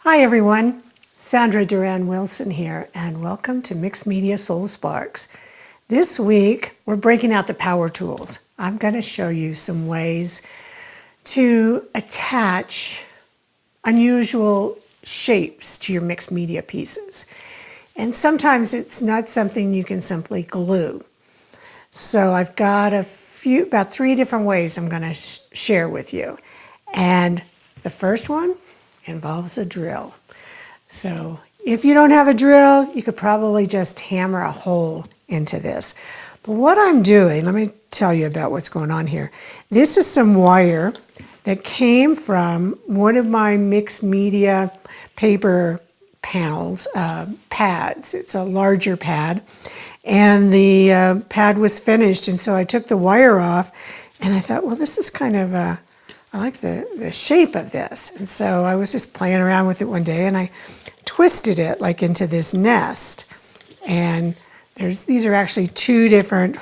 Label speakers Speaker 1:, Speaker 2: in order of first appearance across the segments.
Speaker 1: Hi everyone, Sandra Duran Wilson here, and welcome to Mixed Media Soul Sparks. This week we're breaking out the power tools. I'm going to show you some ways to attach unusual shapes to your mixed media pieces. And sometimes it's not something you can simply glue. So I've got about 3 different ways I'm going to share with you. And the first one involves a drill. So if you don't have a drill, you could probably just hammer a hole into this. But what I'm doing, let me tell you about what's going on here. This is some wire that came from one of my mixed media paper panels, pads. It's a larger pad. And the pad was finished, and so I took the wire off, and I thought, well, this is kind of I like the shape of this. And so I was just playing around with it one day, and I twisted it like into this nest. And these are actually 2 different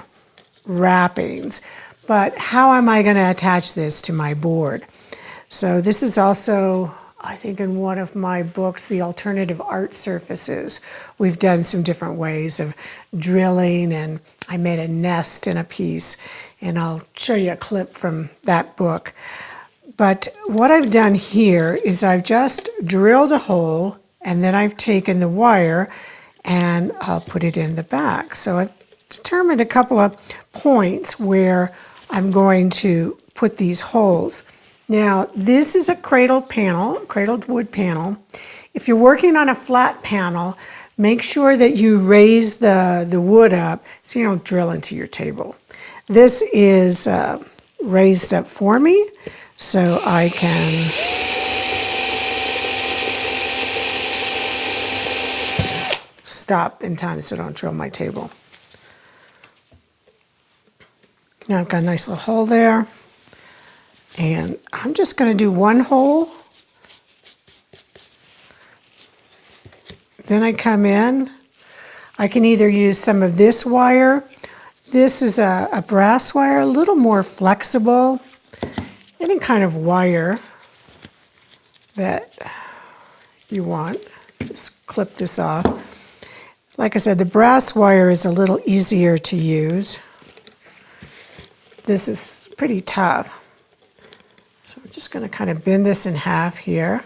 Speaker 1: wrappings. But how am I going to attach this to my board? So this is also, I think, in one of my books, The Alternative Art Surfaces. We've done some different ways of drilling, and I made a nest in a piece. And I'll show you a clip from that book. But what I've done here is I've just drilled a hole, and then I've taken the wire and I'll put it in the back. So I've determined a couple of points where I'm going to put these holes. Now, this is a cradled wood panel. If you're working on a flat panel, make sure that you raise the wood up so you don't drill into your table. This is raised up for me, so I can stop in time so I don't drill my table. Now I've got a nice little hole there, and I'm just going to do one hole. Then I come in. I can either use some of this wire. This is a brass wire, a little more flexible. Any kind of wire that you want. Just clip this off. Like I said, the brass wire is a little easier to use. This is pretty tough. So I'm just going to kind of bend this in half here.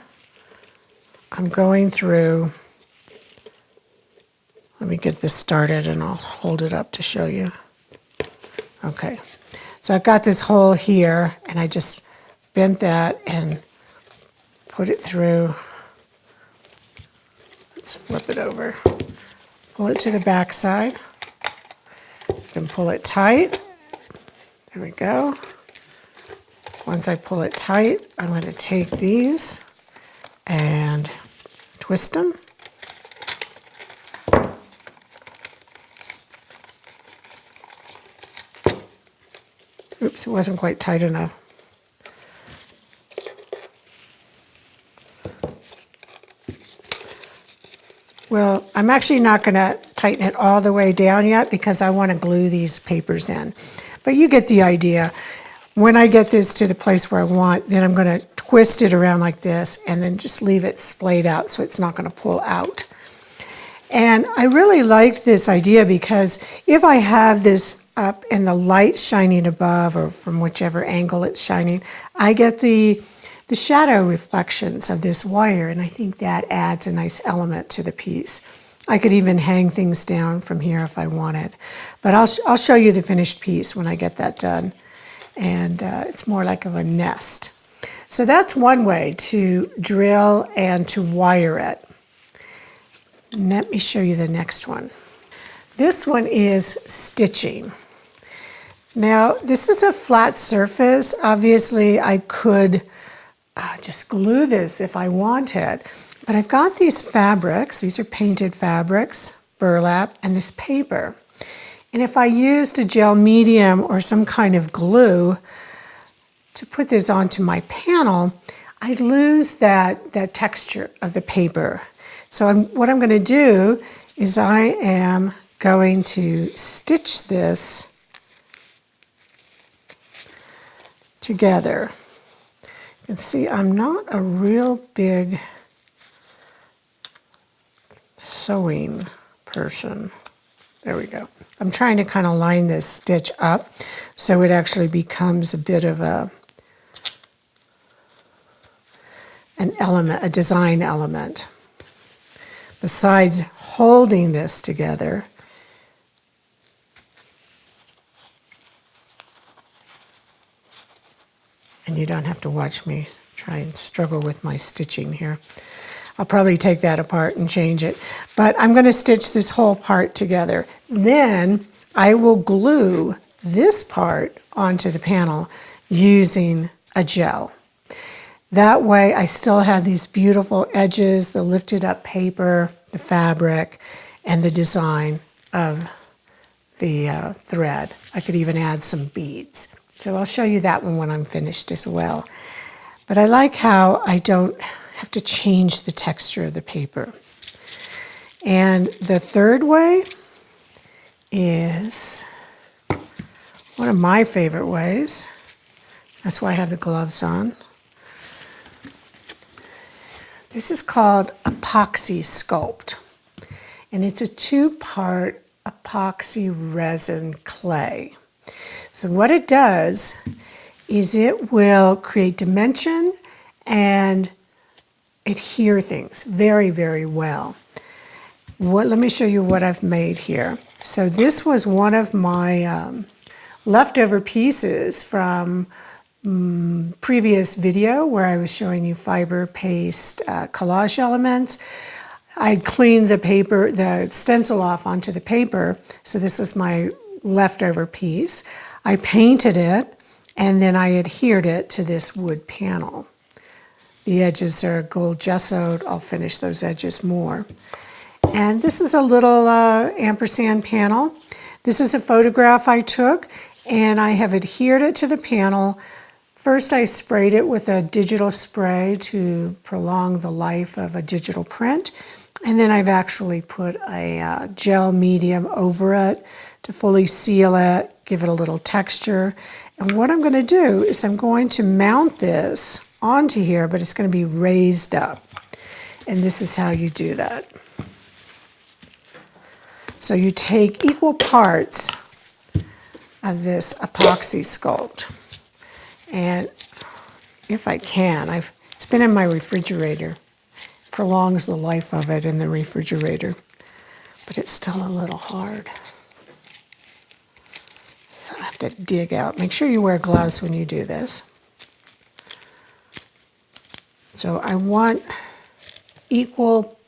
Speaker 1: I'm going through, let me get this started and I'll hold it up to show you. Okay, so I've got this hole here, and I just bent that and put it through. Let's flip it over. Pull it to the back side. Then pull it tight. There we go. Once I pull it tight, I'm going to take these and twist them. Oops, it wasn't quite tight enough. Well, I'm actually not going to tighten it all the way down yet because I want to glue these papers in. But you get the idea. When I get this to the place where I want, then I'm going to twist it around like this and then just leave it splayed out so it's not going to pull out. And I really liked this idea because if I have this up and the light shining above or from whichever angle it's shining, I get the shadow reflections of this wire, and I think that adds a nice element to the piece. I could even hang things down from here if I wanted, but I'll show you the finished piece when I get that done, and it's more like of a nest. So that's one way to drill and to wire it. Let me show you the next one. This one is stitching. Now, this is a flat surface. Obviously, I could just glue this if I wanted. But I've got these fabrics. These are painted fabrics, burlap, and this paper. And if I used a gel medium or some kind of glue to put this onto my panel, I'd lose that texture of the paper. So what I'm going to do is I am going to stitch this together. You can see I'm not a real big sewing person. There we go. I'm trying to kind of line this stitch up so it actually becomes a bit of an element, a design element. Besides holding this together, and you don't have to watch me try and struggle with my stitching here. I'll probably take that apart and change it. But I'm going to stitch this whole part together. Then I will glue this part onto the panel using a gel. That way I still have these beautiful edges, the lifted up paper, the fabric, and the design of the thread. I could even add some beads. So I'll show you that one when I'm finished as well. But I like how I don't have to change the texture of the paper. And the third way is one of my favorite ways. That's why I have the gloves on. This is called epoxy sculpt. And it's a two-part epoxy resin clay. So what it does is it will create dimension and adhere things very, very well. Let me show you what I've made here. So this was one of my leftover pieces from previous video where I was showing you fiber paste collage elements. I cleaned the paper, the stencil off onto the paper, so this was my leftover piece. I painted it and then I adhered it to this wood panel. The edges are gold gessoed. I'll finish those edges more. And this is a little ampersand panel. This is a photograph I took, and I have adhered it to the panel. First, I sprayed it with a digital spray to prolong the life of a digital print. And then I've actually put a gel medium over it to fully seal it, give it a little texture. And what I'm going to do is I'm going to mount this onto here, but it's going to be raised up. And this is how you do that. So you take equal parts of this epoxy sculpt. And if I can, it's been in my refrigerator. It prolongs the life of it in the refrigerator. But it's still a little hard. So I have to dig out. Make sure you wear gloves when you do this. So I want equal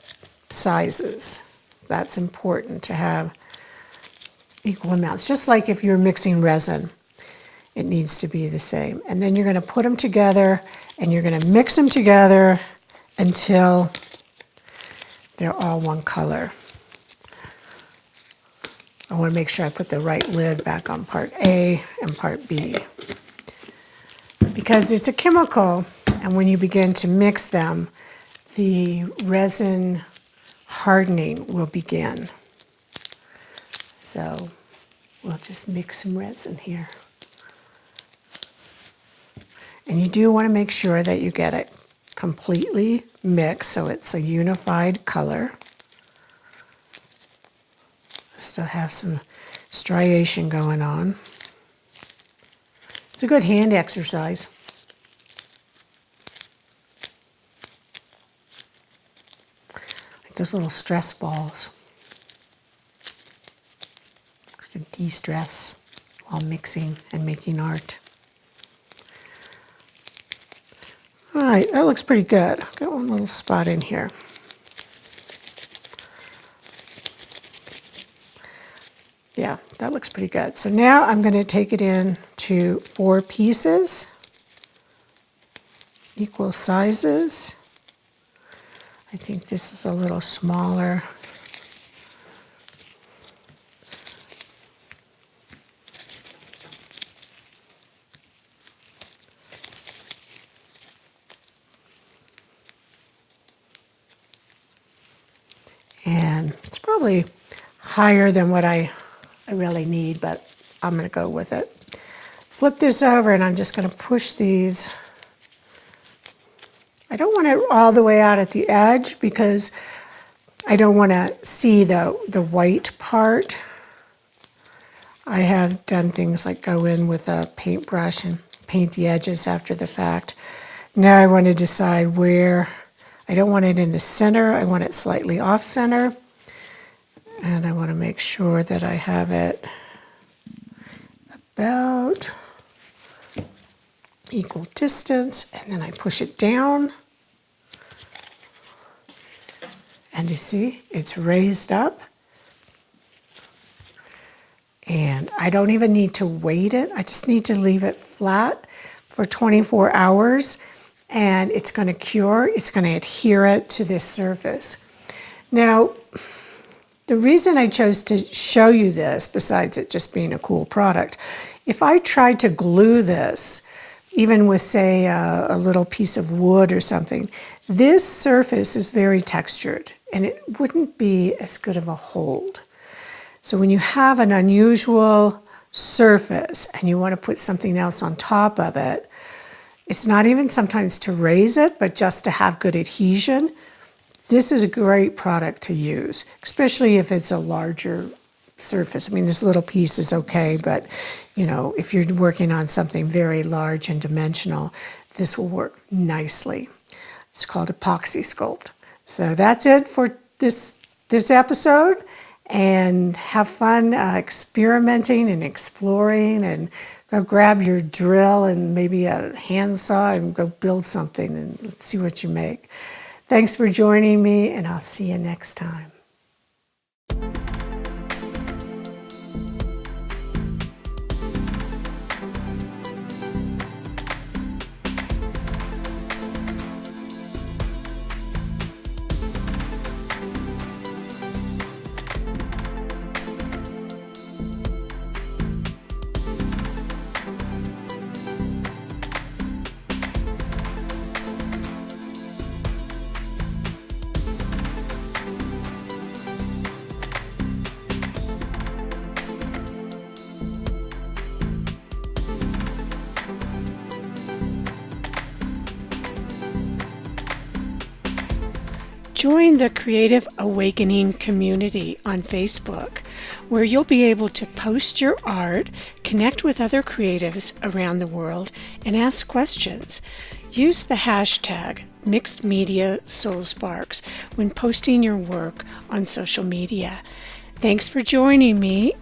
Speaker 1: sizes. That's important to have equal amounts. Just like if you're mixing resin, it needs to be the same. And then you're going to put them together and you're going to mix them together until they're all one color. I want to make sure I put the right lid back on part A and part B. Because it's a chemical, and when you begin to mix them, the resin hardening will begin. So we'll just mix some resin here. And you do want to make sure that you get it completely mixed so it's a unified color. Still have some striation going on. It's a good hand exercise. Like those little stress balls. You can de-stress while mixing and making art. All right, that looks pretty good. Got one little spot in here. Yeah, that looks pretty good. So now I'm going to take it in to 4 pieces, equal sizes. I think this is a little smaller. And it's probably higher than what I really need, but I'm going to go with it. Flip this over and I'm just going to push these. I don't want it all the way out at the edge because I don't want to see the white part. I have done things like go in with a paintbrush and paint the edges after the fact. Now I want to decide where. I don't want it in the center. I want it slightly off center. And I want to make sure that I have it about equal distance. And then I push it down. And you see, it's raised up. And I don't even need to weight it. I just need to leave it flat for 24 hours. And it's going to cure. It's going to adhere it to this surface. Now, the reason I chose to show you this, besides it just being a cool product, if I tried to glue this, even with, say, a little piece of wood or something, this surface is very textured, and it wouldn't be as good of a hold. So when you have an unusual surface and you want to put something else on top of it, it's not even sometimes to raise it, but just to have good adhesion. This is a great product to use, especially if it's a larger surface. I mean, this little piece is okay, but you know, if you're working on something very large and dimensional, this will work nicely. It's called epoxy sculpt. So that's it for this episode, and have fun experimenting and exploring, and go grab your drill and maybe a handsaw and go build something, and let's see what you make. Thanks for joining me, and I'll see you next time. Join the Creative Awakening community on Facebook, where you'll be able to post your art, connect with other creatives around the world, and ask questions. Use the hashtag #MixedMediaSoulSparks when posting your work on social media. Thanks for joining me,